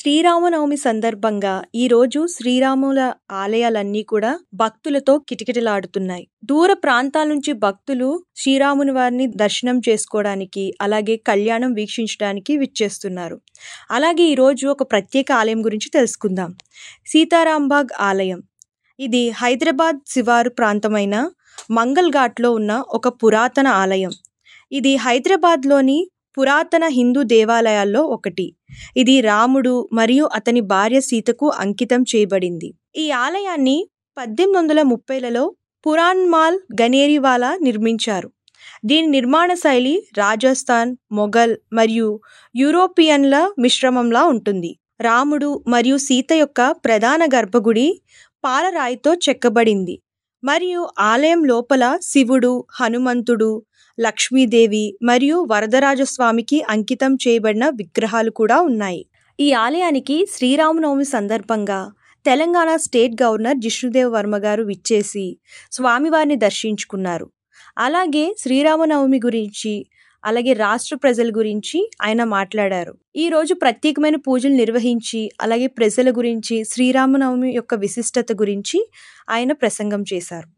శ్రీరామనవమి సందర్భంగా ఈరోజు శ్రీరాముల ఆలయాలన్నీ కూడా భక్తులతో కిటకిటలాడుతున్నాయి. దూర ప్రాంతాల నుంచి భక్తులు శ్రీరాముని వారిని దర్శనం చేసుకోవడానికి, అలాగే కళ్యాణం వీక్షించడానికి విచ్చేస్తున్నారు. అలాగే ఈరోజు ఒక ప్రత్యేక ఆలయం గురించి తెలుసుకుందాం. సీతారాంబాగ్ ఆలయం. ఇది హైదరాబాద్ శివారు ప్రాంతమైన మంగల్ ఘాట్లో ఉన్న ఒక పురాతన ఆలయం. ఇది హైదరాబాద్లోని పురాతన హిందూ దేవాలయాల్లో ఒకటి. ఇది రాముడు మరియు అతని భార్య సీతకు అంకితం చేయబడింది. ఈ ఆలయాన్ని 1830లలో పురాణ్మాల్ గనేరివాలా నిర్మించారు. దీని నిర్మాణ శైలి రాజస్థాన్, మొఘల్ మరియు యూరోపియన్ల మిశ్రమంలా ఉంటుంది. రాముడు మరియు సీత యొక్క ప్రధాన గర్భగుడి పాలరాయితో చెక్కబడింది మరియు ఆలయం లోపల శివుడు, హనుమంతుడు, లక్ష్మీదేవి మరియు వరదరాజస్వామికి అంకితం చేయబడిన విగ్రహాలు కూడా ఉన్నాయి. ఈ ఆలయానికి శ్రీరామనవమి సందర్భంగా తెలంగాణ స్టేట్ గవర్నర్ జిష్ణుదేవ్ వర్మ గారు విచ్చేసి స్వామివారిని దర్శించుకున్నారు. అలాగే శ్రీరామనవమి గురించి, అలాగే రాష్ట్ర ప్రజల గురించి ఆయన మాట్లాడారు. ఈ రోజు ప్రత్యేకమైన పూజలు నిర్వహించి, అలాగే ప్రజల గురించి, శ్రీరామనవమి యొక్క విశిష్టత గురించి ఆయన ప్రసంగం చేశారు.